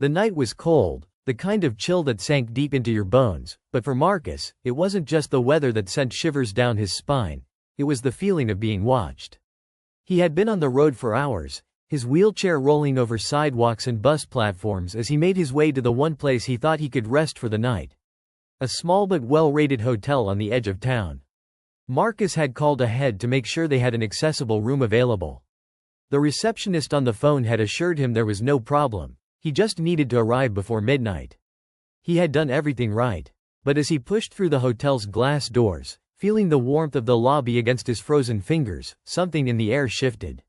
The night was cold, the kind of chill that sank deep into your bones, but for Marcus, it wasn't just the weather that sent shivers down his spine, it was the feeling of being watched. He had been on the road for hours, his wheelchair rolling over sidewalks and bus platforms as he made his way to the one place he thought he could rest for the night. A small but well-rated hotel on the edge of town. Marcus had called ahead to make sure they had an accessible room available. The receptionist on the phone had assured him there was no problem, he just needed to arrive before midnight. He had done everything right. But as he pushed through the hotel's glass doors, feeling the warmth of the lobby against his frozen fingers, something in the air shifted.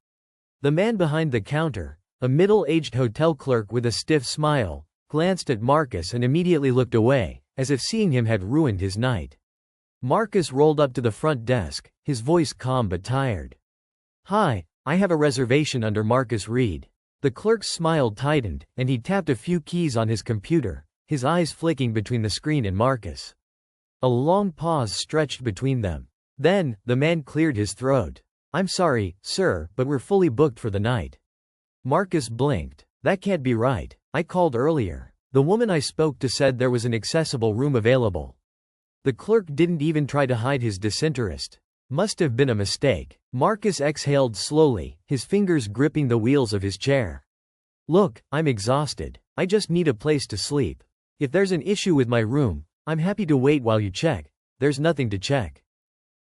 The man behind the counter, a middle-aged hotel clerk with a stiff smile, glanced at Marcus and immediately looked away, as if seeing him had ruined his night. Marcus rolled up to the front desk, his voice calm but tired. "Hi, I have a reservation under Marcus Reed." The clerk's smile tightened, and he tapped a few keys on his computer, his eyes flicking between the screen and Marcus. A long pause stretched between them. Then, the man cleared his throat. "I'm sorry, sir, but we're fully booked for the night." Marcus blinked. "That can't be right. I called earlier. The woman I spoke to said there was an accessible room available." The clerk didn't even try to hide his disinterest. Must have been a mistake. Marcus exhaled slowly, his fingers gripping the wheels of his chair. "Look, I'm exhausted. I just need a place to sleep. If there's an issue with my room, I'm happy to wait while you check." "There's nothing to check."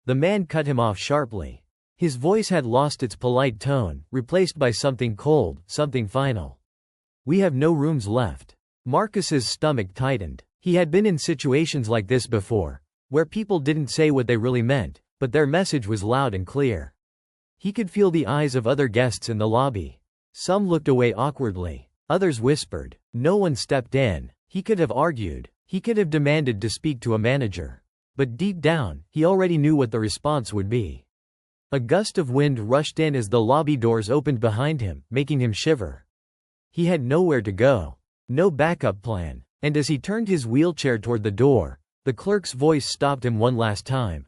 The man cut him off sharply. His voice had lost its polite tone, replaced by something cold, something final. "We have no rooms left." Marcus's stomach tightened. He had been in situations like this before, where people didn't say what they really meant, but their message was loud and clear. He could feel the eyes of other guests in the lobby. Some looked away awkwardly. Others whispered. No one stepped in. He could have argued. He could have demanded to speak to a manager. But deep down, he already knew what the response would be. A gust of wind rushed in as the lobby doors opened behind him, making him shiver. He had nowhere to go. No backup plan. And as he turned his wheelchair toward the door, the clerk's voice stopped him one last time.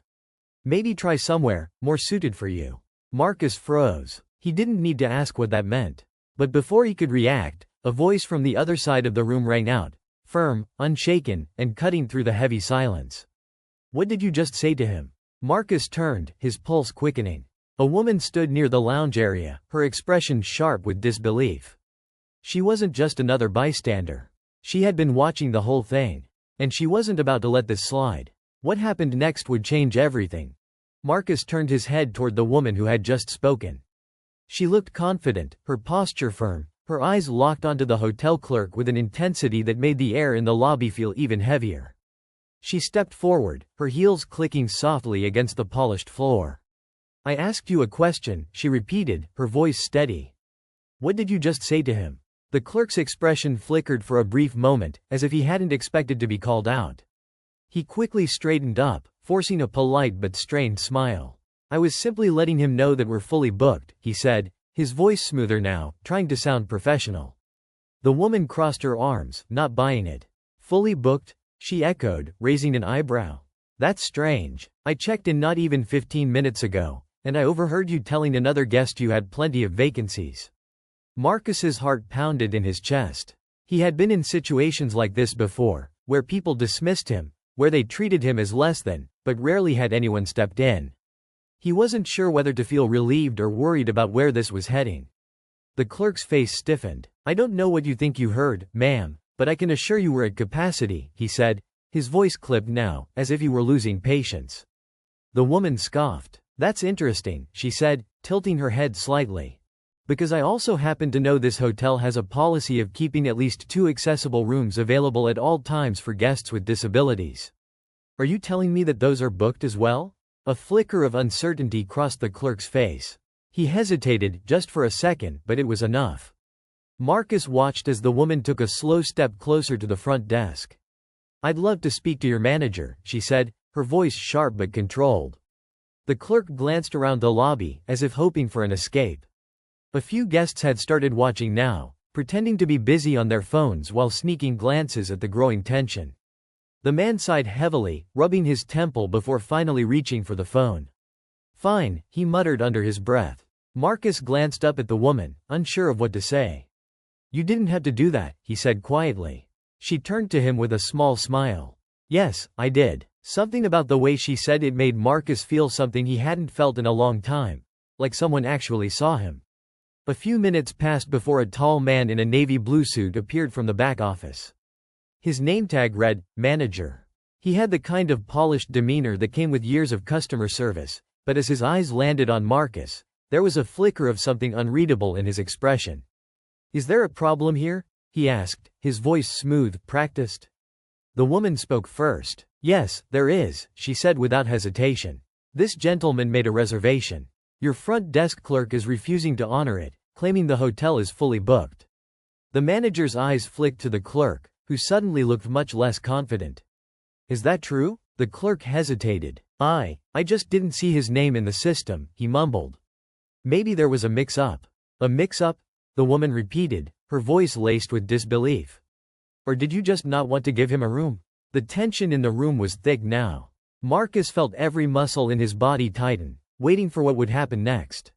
"Maybe try somewhere more suited for you." Marcus froze. He didn't need to ask what that meant. But before he could react, a voice from the other side of the room rang out, firm, unshaken, and cutting through the heavy silence. "What did you just say to him?" Marcus turned, his pulse quickening. A woman stood near the lounge area, her expression sharp with disbelief. She wasn't just another bystander. She had been watching the whole thing. And she wasn't about to let this slide. What happened next would change everything. Marcus turned his head toward the woman who had just spoken. She looked confident, her posture firm, her eyes locked onto the hotel clerk with an intensity that made the air in the lobby feel even heavier. She stepped forward, her heels clicking softly against the polished floor. "I asked you a question," she repeated, her voice steady. "What did you just say to him?" The clerk's expression flickered for a brief moment, as if he hadn't expected to be called out. He quickly straightened up, forcing a polite but strained smile. "I was simply letting him know that we're fully booked," he said, his voice smoother now, trying to sound professional. The woman crossed her arms, not buying it. "Fully booked?" she echoed, raising an eyebrow. "That's strange. I checked in not even 15 minutes ago, and I overheard you telling another guest you had plenty of vacancies." Marcus's heart pounded in his chest. He had been in situations like this before, where people dismissed him, where they treated him as less than, but rarely had anyone stepped in. He wasn't sure whether to feel relieved or worried about where this was heading. The clerk's face stiffened. "I don't know what you think you heard, ma'am, but I can assure you we're at capacity," he said, his voice clipped now, as if he were losing patience. The woman scoffed. "That's interesting," she said, tilting her head slightly. "Because I also happen to know this hotel has a policy of keeping at least 2 accessible rooms available at all times for guests with disabilities. Are you telling me that those are booked as well?" A flicker of uncertainty crossed the clerk's face. He hesitated, just for a second, but it was enough. Marcus watched as the woman took a slow step closer to the front desk. "I'd love to speak to your manager," she said, her voice sharp but controlled. The clerk glanced around the lobby, as if hoping for an escape. A few guests had started watching now, pretending to be busy on their phones while sneaking glances at the growing tension. The man sighed heavily, rubbing his temple before finally reaching for the phone. "Fine," he muttered under his breath. Marcus glanced up at the woman, unsure of what to say. You didn't have to do that, he said quietly. She turned to him with a small smile. Yes, I did. Something about the way she said it made Marcus feel something he hadn't felt in a long time. Like someone actually saw him. A few minutes passed before a tall man in a navy blue suit appeared from the back office. His name tag read, Manager. He had the kind of polished demeanor that came with years of customer service, but as his eyes landed on Marcus, there was a flicker of something unreadable in his expression. Is there a problem here? He asked, his voice smooth, practiced. The woman spoke first. Yes, there is, she said without hesitation. This gentleman made a reservation. Your front desk clerk is refusing to honor it, claiming the hotel is fully booked. The manager's eyes flicked to the clerk, who suddenly looked much less confident. Is that true? The clerk hesitated. I just didn't see his name in the system, he mumbled. Maybe there was a mix-up. A mix-up? The woman repeated, her voice laced with disbelief. Or did you just not want to give him a room? The tension in the room was thick now. Marcus felt every muscle in his body tighten, waiting for what would happen next.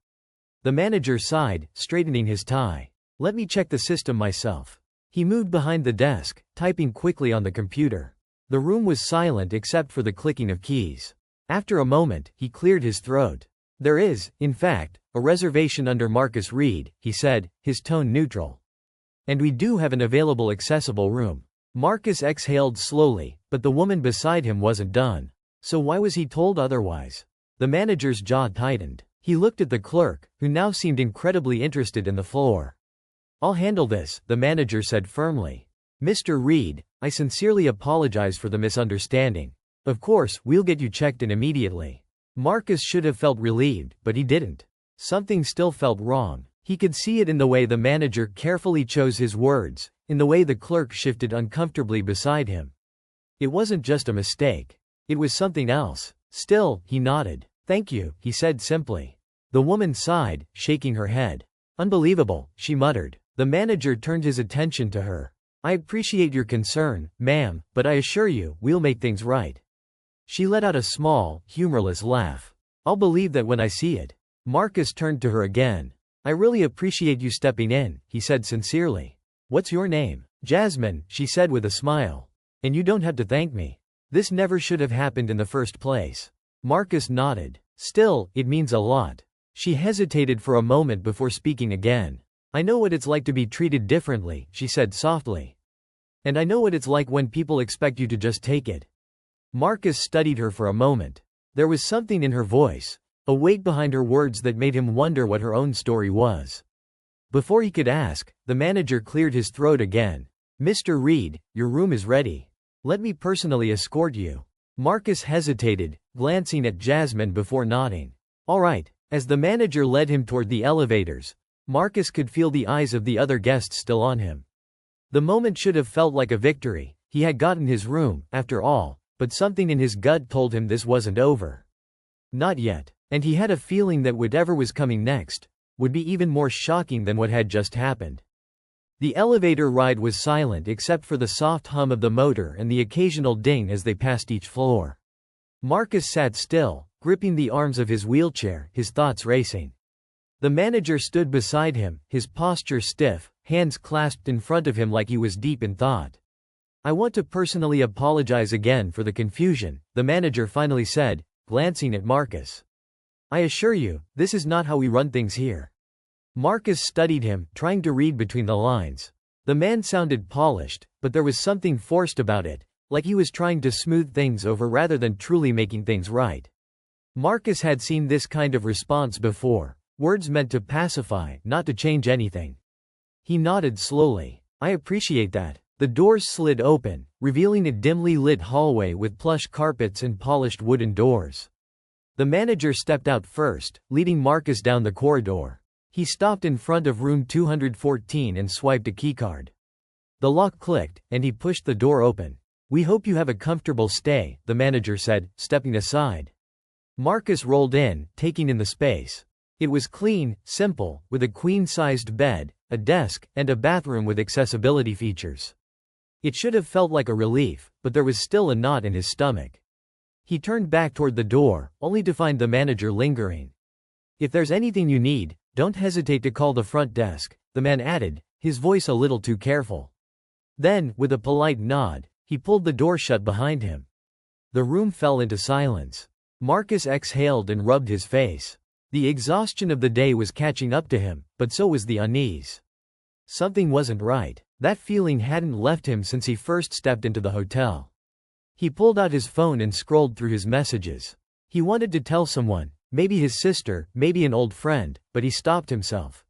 The manager sighed, straightening his tie. Let me check the system myself. He moved behind the desk, typing quickly on the computer. The room was silent except for the clicking of keys. After a moment, he cleared his throat. There is, in fact, a reservation under Marcus Reed, he said, his tone neutral. And we do have an available accessible room. Marcus exhaled slowly, but the woman beside him wasn't done. So why was he told otherwise? The manager's jaw tightened. He looked at the clerk, who now seemed incredibly interested in the floor. I'll handle this, the manager said firmly. Mr. Reed, I sincerely apologize for the misunderstanding. Of course, we'll get you checked in immediately. Marcus should have felt relieved, but he didn't. Something still felt wrong. He could see it in the way the manager carefully chose his words, in the way the clerk shifted uncomfortably beside him. It wasn't just a mistake. It was something else. Still, he nodded. Thank you, he said simply. The woman sighed, shaking her head. Unbelievable, she muttered. The manager turned his attention to her. I appreciate your concern, ma'am, but I assure you, we'll make things right. She let out a small, humorless laugh. I'll believe that when I see it. Marcus turned to her again. I really appreciate you stepping in, he said sincerely. What's your name? Jasmine, she said with a smile. And you don't have to thank me. This never should have happened in the first place. Marcus nodded. Still, it means a lot. She hesitated for a moment before speaking again. I know what it's like to be treated differently, she said softly. And I know what it's like when people expect you to just take it. Marcus studied her for a moment. There was something in her voice, a weight behind her words that made him wonder what her own story was. Before he could ask, the manager cleared his throat again. Mr. Reed, your room is ready. Let me personally escort you. Marcus hesitated, glancing at Jasmine before nodding. All right. As the manager led him toward the elevators, Marcus could feel the eyes of the other guests still on him. The moment should have felt like a victory. He had gotten his room, after all, but something in his gut told him this wasn't over. Not yet. And he had a feeling that whatever was coming next would be even more shocking than what had just happened. The elevator ride was silent except for the soft hum of the motor and the occasional ding as they passed each floor. Marcus sat still, gripping the arms of his wheelchair, his thoughts racing. The manager stood beside him, his posture stiff, hands clasped in front of him like he was deep in thought. I want to personally apologize again for the confusion, the manager finally said, glancing at Marcus. I assure you, this is not how we run things here. Marcus studied him, trying to read between the lines. The man sounded polished, but there was something forced about it, like he was trying to smooth things over rather than truly making things right. Marcus had seen this kind of response before, words meant to pacify, not to change anything. He nodded slowly. I appreciate that. The doors slid open, revealing a dimly lit hallway with plush carpets and polished wooden doors. The manager stepped out first, leading Marcus down the corridor. He stopped in front of room 214 and swiped a keycard. The lock clicked, and he pushed the door open. We hope you have a comfortable stay, the manager said, stepping aside. Marcus rolled in, taking in the space. It was clean, simple, with a queen-sized bed, a desk, and a bathroom with accessibility features. It should have felt like a relief, but there was still a knot in his stomach. He turned back toward the door, only to find the manager lingering. If there's anything you need, don't hesitate to call the front desk, the man added, his voice a little too careful. Then, with a polite nod, he pulled the door shut behind him. The room fell into silence. Marcus exhaled and rubbed his face. The exhaustion of the day was catching up to him, but so was the unease. Something wasn't right. That feeling hadn't left him since he first stepped into the hotel. He pulled out his phone and scrolled through his messages. He wanted to tell someone, maybe his sister, maybe an old friend, but he stopped himself.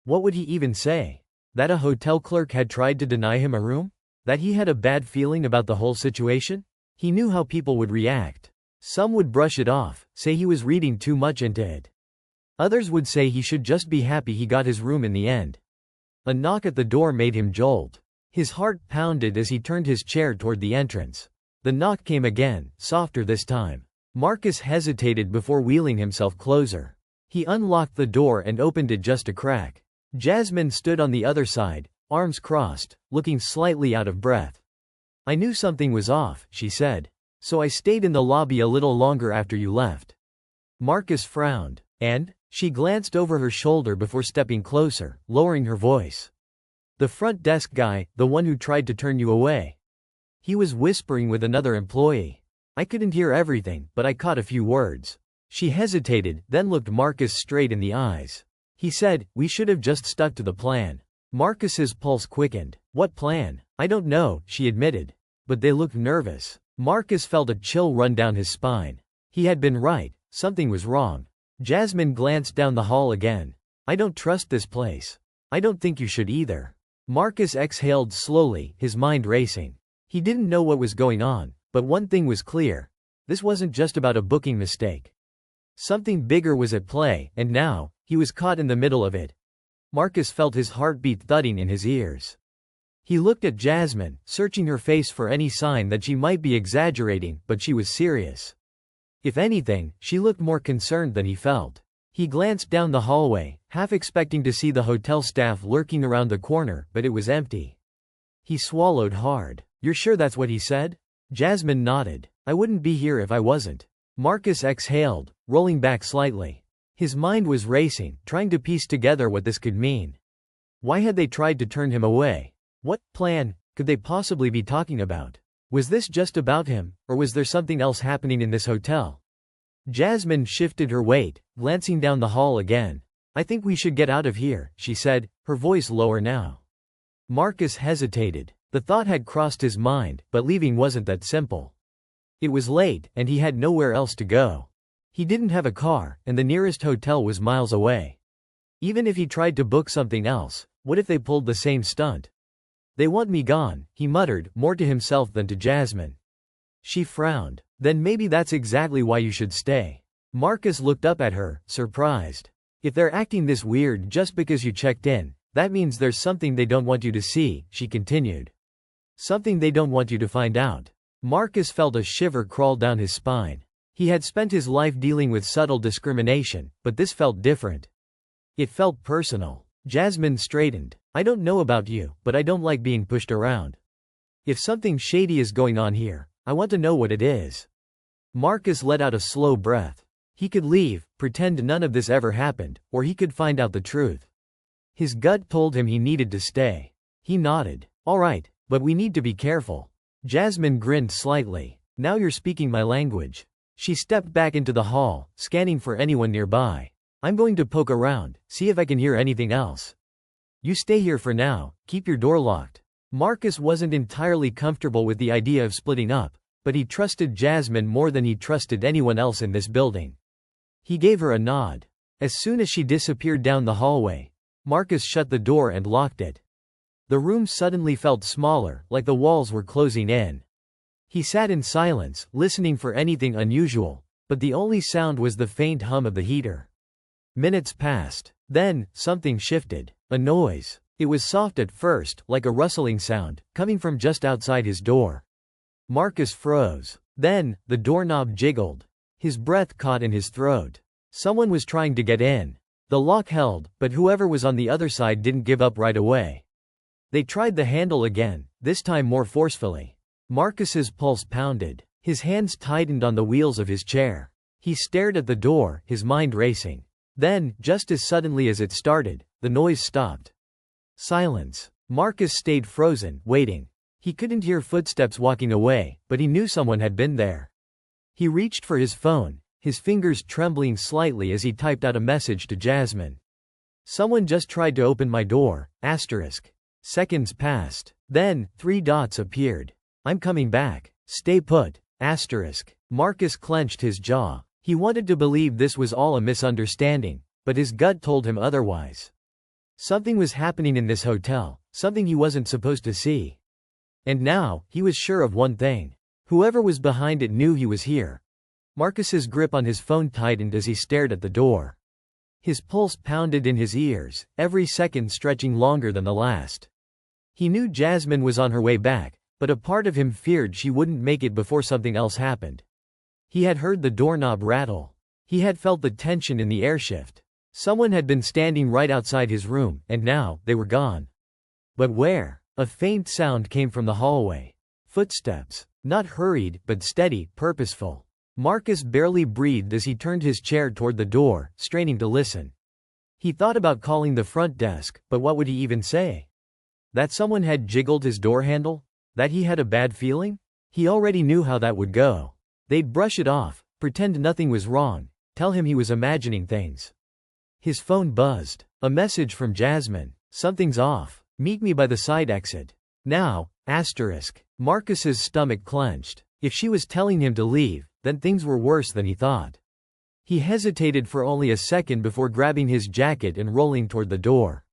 What would he even say? That a hotel clerk had tried to deny him a room? That he had a bad feeling about the whole situation? He knew how people would react. Some would brush it off, say he was reading too much into it. Others would say he should just be happy he got his room in the end. A knock at the door made him jolt. His heart pounded as he turned his chair toward the entrance. The knock came again, softer this time. Marcus hesitated before wheeling himself closer. He unlocked the door and opened it just a crack. Jasmine stood on the other side, arms crossed, looking slightly out of breath. "I knew something was off," she said. "So I stayed in the lobby a little longer after you left." Marcus frowned. "And?" She glanced over her shoulder before stepping closer, lowering her voice. "The front desk guy, the one who tried to turn you away." He was whispering with another employee. "I couldn't hear everything, but I caught a few words." She hesitated, then looked Marcus straight in the eyes. He said, "We should have just stuck to the plan." Marcus's pulse quickened. "What plan?" "I don't know," she admitted. But they looked nervous. Marcus felt a chill run down his spine. He had been right. Something was wrong. Jasmine glanced down the hall again. "I don't trust this place." "I don't think you should either." Marcus exhaled slowly, his mind racing. He didn't know what was going on, but one thing was clear. This wasn't just about a booking mistake. Something bigger was at play, and now, he was caught in the middle of it. Marcus felt his heartbeat thudding in his ears. He looked at Jasmine, searching her face for any sign that she might be exaggerating, but she was serious. If anything, she looked more concerned than he felt. He glanced down the hallway, half expecting to see the hotel staff lurking around the corner, but it was empty. He swallowed hard. "You're sure that's what he said?" Jasmine nodded. "I wouldn't be here if I wasn't." Marcus exhaled, rolling back slightly. His mind was racing, trying to piece together what this could mean. Why had they tried to turn him away? What plan could they possibly be talking about? Was this just about him, or was there something else happening in this hotel? Jasmine shifted her weight, glancing down the hall again. "I think we should get out of here," she said, her voice lower now. Marcus hesitated. The thought had crossed his mind, but leaving wasn't that simple. It was late, and he had nowhere else to go. He didn't have a car, and the nearest hotel was miles away. Even if he tried to book something else, what if they pulled the same stunt? "They want me gone," he muttered, more to himself than to Jasmine. She frowned. "Then maybe that's exactly why you should stay." Marcus looked up at her, surprised. "If they're acting this weird just because you checked in, that means there's something they don't want you to see," she continued. "Something they don't want you to find out." Marcus felt a shiver crawl down his spine. He had spent his life dealing with subtle discrimination, but this felt different. It felt personal. Jasmine straightened. "I don't know about you, but I don't like being pushed around. If something shady is going on here, I want to know what it is." Marcus let out a slow breath. He could leave, pretend none of this ever happened, or he could find out the truth. His gut told him he needed to stay. He nodded. "All right, but we need to be careful." Jasmine grinned slightly. "Now you're speaking my language." She stepped back into the hall, scanning for anyone nearby. "I'm going to poke around, see if I can hear anything else. You stay here for now, keep your door locked." Marcus wasn't entirely comfortable with the idea of splitting up, but he trusted Jasmine more than he trusted anyone else in this building. He gave her a nod. As soon as she disappeared down the hallway, Marcus shut the door and locked it. The room suddenly felt smaller, like the walls were closing in. He sat in silence, listening for anything unusual, but the only sound was the faint hum of the heater. Minutes passed. Then, something shifted. A noise. It was soft at first, like a rustling sound, coming from just outside his door. Marcus froze. Then, the doorknob jiggled. His breath caught in his throat. Someone was trying to get in. The lock held, but whoever was on the other side didn't give up right away. They tried the handle again, this time more forcefully. Marcus's pulse pounded. His hands tightened on the wheels of his chair. He stared at the door, his mind racing. Then, just as suddenly as it started, the noise stopped. Silence. Marcus stayed frozen, waiting. He couldn't hear footsteps walking away, but he knew someone had been there. He reached for his phone, his fingers trembling slightly as he typed out a message to Jasmine. "Someone just tried to open my door, asterisk." Seconds passed. Then, 3 dots appeared. "I'm coming back. Stay put, asterisk." Marcus clenched his jaw. He wanted to believe this was all a misunderstanding, but his gut told him otherwise. Something was happening in this hotel, something he wasn't supposed to see. And now, he was sure of one thing. Whoever was behind it knew he was here. Marcus's grip on his phone tightened as he stared at the door. His pulse pounded in his ears, every second stretching longer than the last. He knew Jasmine was on her way back, but a part of him feared she wouldn't make it before something else happened. He had heard the doorknob rattle. He had felt the tension in the air shift. Someone had been standing right outside his room, and now, they were gone. But where? A faint sound came from the hallway. Footsteps. Not hurried, but steady, purposeful. Marcus barely breathed as he turned his chair toward the door, straining to listen. He thought about calling the front desk, but what would he even say? That someone had jiggled his door handle? That he had a bad feeling? He already knew how that would go. They'd brush it off, pretend nothing was wrong, tell him he was imagining things. His phone buzzed. A message from Jasmine. "Something's off. Meet me by the side exit. Now, asterisk." Marcus's stomach clenched. If she was telling him to leave, then things were worse than he thought. He hesitated for only a second before grabbing his jacket and rolling toward the door.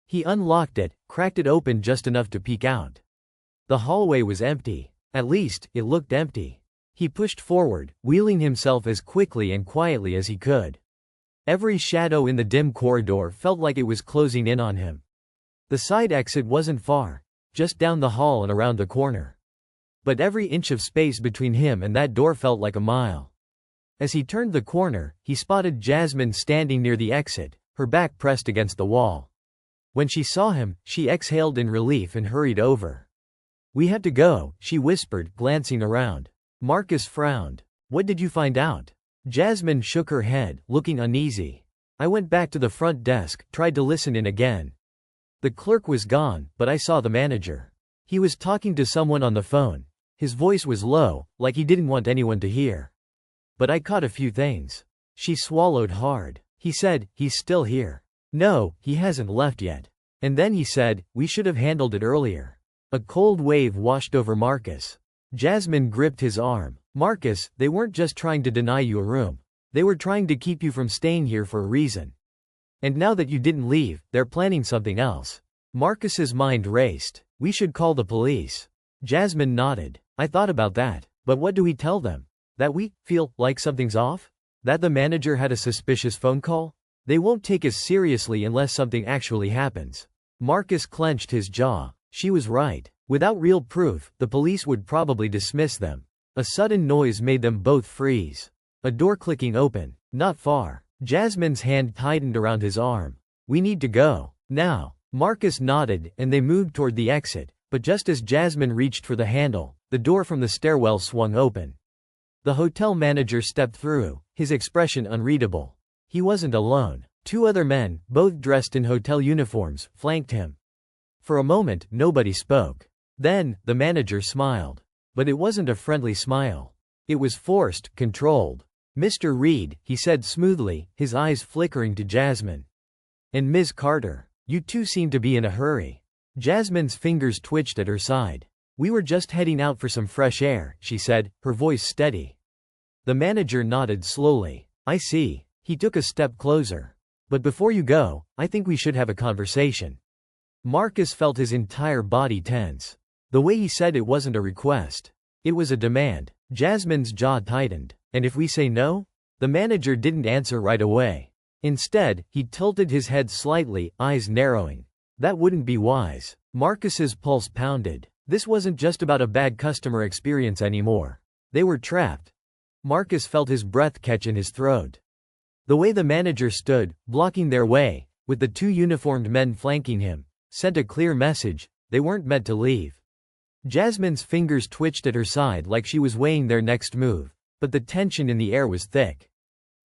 He unlocked it, cracked it open just enough to peek out. The hallway was empty. At least, it looked empty. He pushed forward, wheeling himself as quickly and quietly as he could. Every shadow in the dim corridor felt like it was closing in on him. The side exit wasn't far, just down the hall and around the corner. But every inch of space between him and that door felt like a mile. As he turned the corner, he spotted Jasmine standing near the exit, her back pressed against the wall. When she saw him, she exhaled in relief and hurried over. "We have to go," she whispered, glancing around. Marcus frowned. "What did you find out?" Jasmine shook her head, looking uneasy. "I went back to the front desk, tried to listen in again. The clerk was gone, but I saw the manager. He was talking to someone on the phone. His voice was low, like he didn't want anyone to hear. But I caught a few things." She swallowed hard. "He said, he's still here. No, he hasn't left yet. And then he said, we should have handled it earlier." A cold wave washed over Marcus. Jasmine gripped his arm. "Marcus, they weren't just trying to deny you a room. They were trying to keep you from staying here for a reason. And now that you didn't leave, they're planning something else." Marcus's mind raced. "We should call the police." Jasmine nodded. "I thought about that. But what do we tell them? That we feel like something's off? That the manager had a suspicious phone call? They won't take us seriously unless something actually happens." Marcus clenched his jaw. She was right. Without real proof, the police would probably dismiss them. A sudden noise made them both freeze. A door clicking open. Not far. Jasmine's hand tightened around his arm. "We need to go. Now." Marcus nodded, and they moved toward the exit, but just as Jasmine reached for the handle, the door from the stairwell swung open. The hotel manager stepped through, his expression unreadable. He wasn't alone. 2 other men, both dressed in hotel uniforms, flanked him. For a moment, nobody spoke. Then, the manager smiled. But it wasn't a friendly smile. It was forced, controlled. "Mr. Reed," he said smoothly, his eyes flickering to Jasmine. "And Ms. Carter. You two seem to be in a hurry." Jasmine's fingers twitched at her side. "We were just heading out for some fresh air," she said, her voice steady. The manager nodded slowly. "I see." He took a step closer. "But before you go, I think we should have a conversation." Marcus felt his entire body tense. The way he said it wasn't a request. It was a demand. Jasmine's jaw tightened. "And if we say no?" The manager didn't answer right away. Instead, he tilted his head slightly, eyes narrowing. "That wouldn't be wise." Marcus's pulse pounded. This wasn't just about a bad customer experience anymore. They were trapped. Marcus felt his breath catch in his throat. The way the manager stood, blocking their way, with the 2 uniformed men flanking him, sent a clear message: they weren't meant to leave. Jasmine's fingers twitched at her side like she was weighing their next move, but the tension in the air was thick.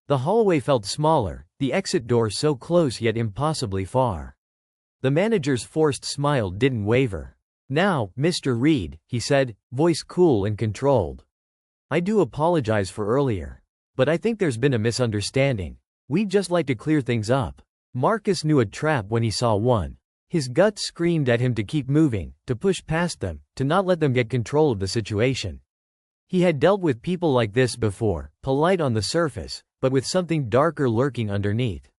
The hallway felt smaller, the exit door so close yet impossibly far. The manager's forced smile didn't waver. "Now, Mr. Reed," he said, voice cool and controlled. "I do apologize for earlier. But I think there's been a misunderstanding. We'd just like to clear things up." Marcus knew a trap when he saw one. His gut screamed at him to keep moving, to push past them, to not let them get control of the situation. He had dealt with people like this before, polite on the surface, but with something darker lurking underneath.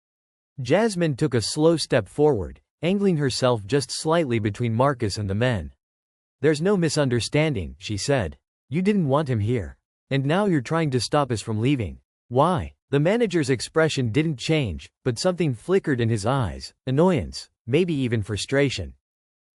Jasmine took a slow step forward, angling herself just slightly between Marcus and the men. "There's no misunderstanding," she said. "You didn't want him here. And now you're trying to stop us from leaving. Why?" The manager's expression didn't change, but something flickered in his eyes, annoyance, maybe even frustration.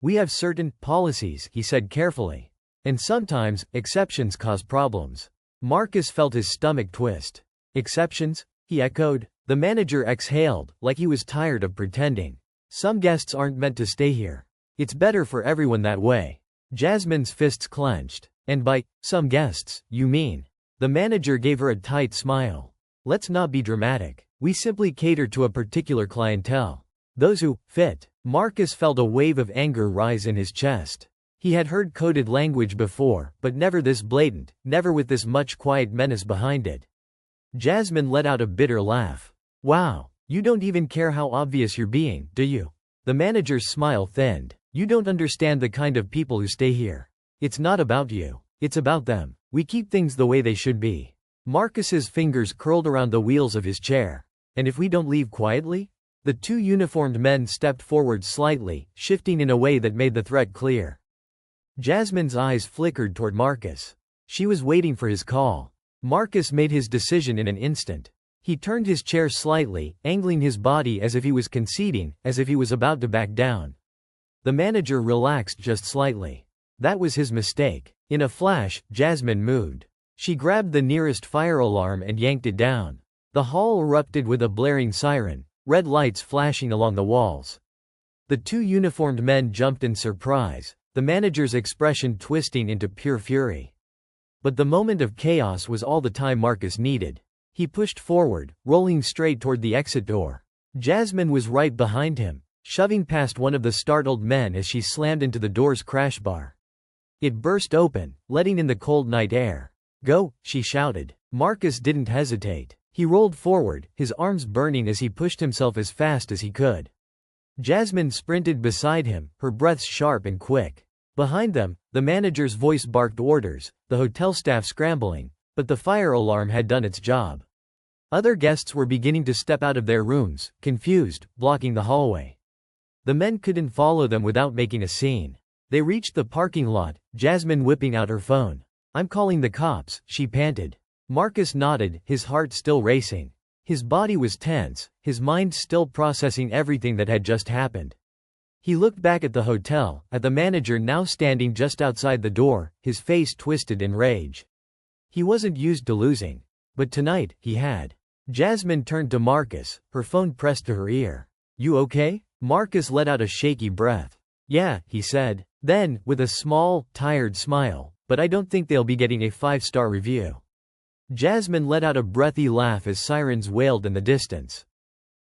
"We have certain policies," he said carefully. "And sometimes, exceptions cause problems." Marcus felt his stomach twist. "Exceptions?" he echoed. The manager exhaled, like he was tired of pretending. "Some guests aren't meant to stay here. It's better for everyone that way." Jasmine's fists clenched. "And by some guests, you mean?" The manager gave her a tight smile. "Let's not be dramatic. We simply cater to a particular clientele. Those who fit." Marcus felt a wave of anger rise in his chest. He had heard coded language before, but never this blatant, never with this much quiet menace behind it. Jasmine let out a bitter laugh. "Wow, you don't even care how obvious you're being, do you?" The manager's smile thinned. "You don't understand the kind of people who stay here. It's not about you. It's about them. We keep things the way they should be." Marcus's fingers curled around the wheels of his chair. "And if we don't leave quietly?" The two uniformed men stepped forward slightly, shifting in a way that made the threat clear. Jasmine's eyes flickered toward Marcus. She was waiting for his call. Marcus made his decision in an instant. He turned his chair slightly, angling his body as if he was conceding, as if he was about to back down. The manager relaxed just slightly. That was his mistake. In a flash, Jasmine moved. She grabbed the nearest fire alarm and yanked it down. The hall erupted with a blaring siren, red lights flashing along the walls. The two uniformed men jumped in surprise, the manager's expression twisting into pure fury. But the moment of chaos was all the time Marcus needed. He pushed forward, rolling straight toward the exit door. Jasmine was right behind him, shoving past one of the startled men as she slammed into the door's crash bar. It burst open, letting in the cold night air. "Go," she shouted. Marcus didn't hesitate. He rolled forward, his arms burning as he pushed himself as fast as he could. Jasmine sprinted beside him, her breaths sharp and quick. Behind them, the manager's voice barked orders, the hotel staff scrambling, but the fire alarm had done its job. Other guests were beginning to step out of their rooms, confused, blocking the hallway. The men couldn't follow them without making a scene. They reached the parking lot, Jasmine whipping out her phone. "I'm calling the cops," she panted. Marcus nodded, his heart still racing. His body was tense, his mind still processing everything that had just happened. He looked back at the hotel, at the manager now standing just outside the door, his face twisted in rage. He wasn't used to losing. But tonight, he had. Jasmine turned to Marcus, her phone pressed to her ear. "You okay?" Marcus let out a shaky breath. "Yeah," he said. Then, with a small, tired smile, "But I don't think they'll be getting a 5-star review." Jasmine let out a breathy laugh as sirens wailed in the distance.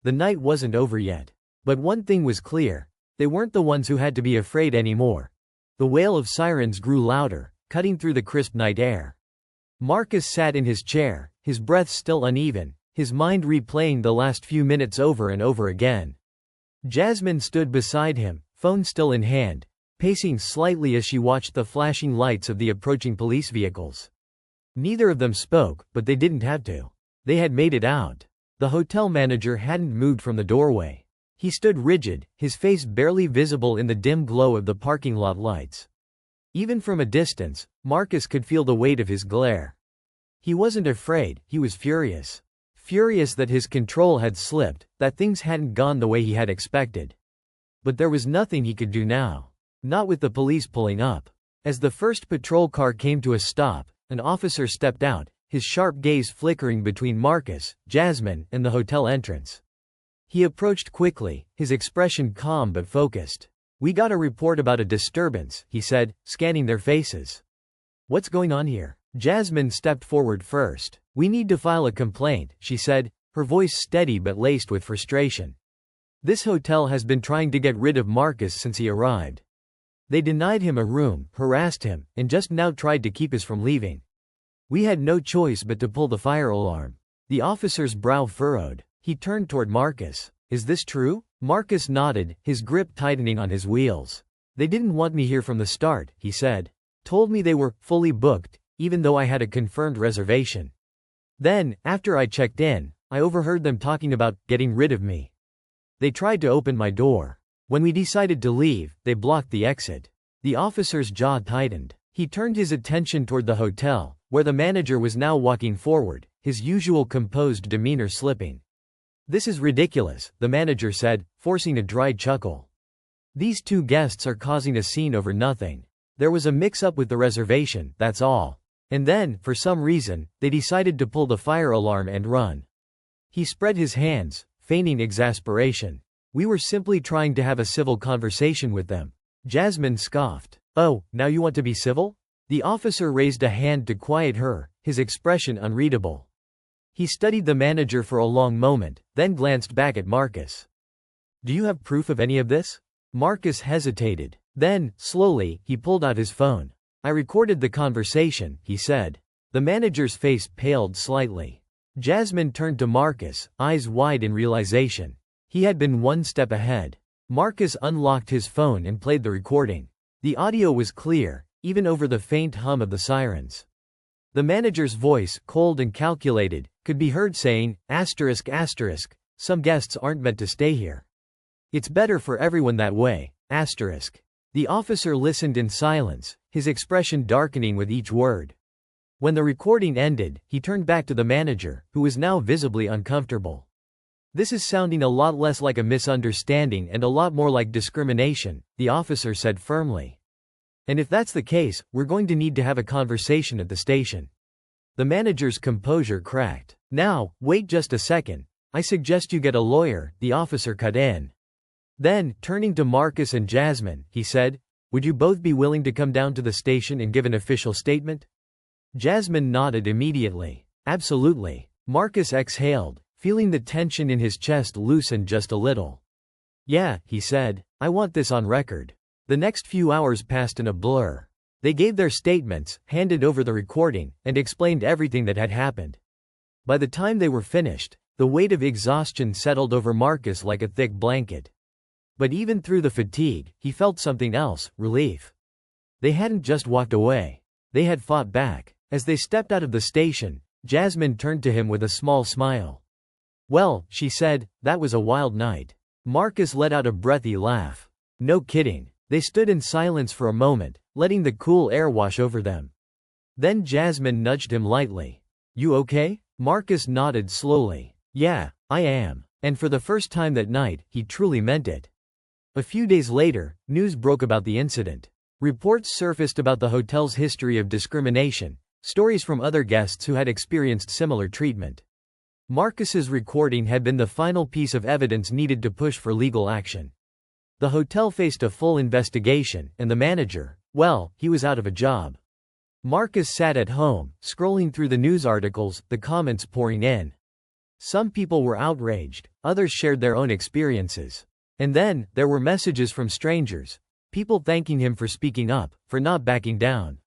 The night wasn't over yet. But one thing was clear. They weren't the ones who had to be afraid anymore. The wail of sirens grew louder, cutting through the crisp night air. Marcus sat in his chair, his breath still uneven, his mind replaying the last few minutes over and over again. Jasmine stood beside him, phone still in hand, pacing slightly as she watched the flashing lights of the approaching police vehicles. Neither of them spoke, but they didn't have to. They had made it out. The hotel manager hadn't moved from the doorway. He stood rigid, his face barely visible in the dim glow of the parking lot lights. Even from a distance, Marcus could feel the weight of his glare. He wasn't afraid, he was furious. Furious that his control had slipped, that things hadn't gone the way he had expected. But there was nothing he could do now. Not with the police pulling up. As the first patrol car came to a stop, an officer stepped out, his sharp gaze flickering between Marcus, Jasmine, and the hotel entrance. He approached quickly, his expression calm but focused. "We got a report about a disturbance," he said, scanning their faces. "What's going on here?" Jasmine stepped forward first. "We need to file a complaint," she said, her voice steady but laced with frustration. This hotel has been trying to get rid of Marcus since he arrived. They denied him a room, harassed him, and just now tried to keep us from leaving. We had no choice but to pull the fire alarm." The officer's brow furrowed. He turned toward Marcus. "Is this true?" Marcus nodded, his grip tightening on his wheels. "They didn't want me here from the start," he said. "Told me they were fully booked, even though I had a confirmed reservation. Then, after I checked in, I overheard them talking about getting rid of me. They tried to open my door. When we decided to leave, they blocked the exit." The officer's jaw tightened. He turned his attention toward the hotel, where the manager was now walking forward, his usual composed demeanor slipping. "This is ridiculous," the manager said, forcing a dry chuckle. "These two guests are causing a scene over nothing. There was a mix-up with the reservation, that's all. And then, for some reason, they decided to pull the fire alarm and run." He spread his hands, feigning exasperation. "We were simply trying to have a civil conversation with them." Jasmine scoffed. "Oh, now you want to be civil?" The officer raised a hand to quiet her, his expression unreadable. He studied the manager for a long moment, then glanced back at Marcus. "Do you have proof of any of this?" Marcus hesitated. Then, slowly, he pulled out his phone. "I recorded the conversation," he said. The manager's face paled slightly. Jasmine turned to Marcus, eyes wide in realization. He had been one step ahead. Marcus unlocked his phone and played the recording. The audio was clear, even over the faint hum of the sirens. The manager's voice, cold and calculated, could be heard saying, ****, some guests aren't meant to stay here. It's better for everyone that way, ****. The officer listened in silence, his expression darkening with each word. When the recording ended, he turned back to the manager, who was now visibly uncomfortable. "This is sounding a lot less like a misunderstanding and a lot more like discrimination," the officer said firmly. "And if that's the case, we're going to need to have a conversation at the station." The manager's composure cracked. "Now, wait just a second. I suggest you get a lawyer," the officer cut in. Then, turning to Marcus and Jasmine, he said, "Would you both be willing to come down to the station and give an official statement?" Jasmine nodded immediately. "Absolutely." Marcus exhaled, feeling the tension in his chest loosen just a little. "Yeah," he said, "I want this on record." The next few hours passed in a blur. They gave their statements, handed over the recording, and explained everything that had happened. By the time they were finished, the weight of exhaustion settled over Marcus like a thick blanket. But even through the fatigue, he felt something else, relief. They hadn't just walked away. They had fought back. As they stepped out of the station, Jasmine turned to him with a small smile. "Well," she said, "that was a wild night." Marcus let out a breathy laugh. "No kidding." They stood in silence for a moment, letting the cool air wash over them. Then Jasmine nudged him lightly. "You okay?" Marcus nodded slowly. "Yeah, I am." And for the first time that night, he truly meant it. A few days later, news broke about the incident. Reports surfaced about the hotel's history of discrimination, stories from other guests who had experienced similar treatment. Marcus's recording had been the final piece of evidence needed to push for legal action. The hotel faced a full investigation, and the manager, well, he was out of a job. Marcus sat at home, scrolling through the news articles, the comments pouring in. Some people were outraged, others shared their own experiences. And then, there were messages from strangers, people thanking him for speaking up, for not backing down.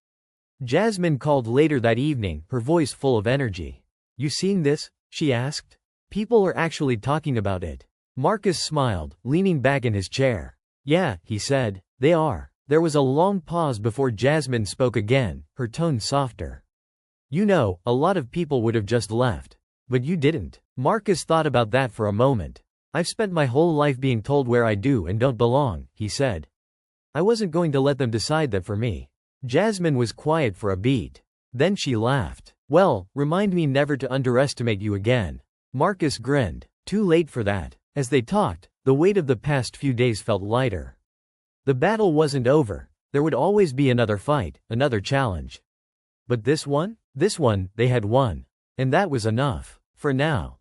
Jasmine called later that evening, her voice full of energy. "You seeing this?" she asked. "People are actually talking about it." Marcus smiled, leaning back in his chair. "Yeah," he said, "they are." There was a long pause before Jasmine spoke again, her tone softer. "You know, a lot of people would have just left. But you didn't." Marcus thought about that for a moment. "I've spent my whole life being told where I do and don't belong," he said. "I wasn't going to let them decide that for me." Jasmine was quiet for a beat. Then she laughed. "Well, remind me never to underestimate you again." Marcus grinned. Too late for that. As they talked, the weight of the past few days felt lighter. The battle wasn't over. There would always be another fight, another challenge. But this one, they had won. And that was enough. For now.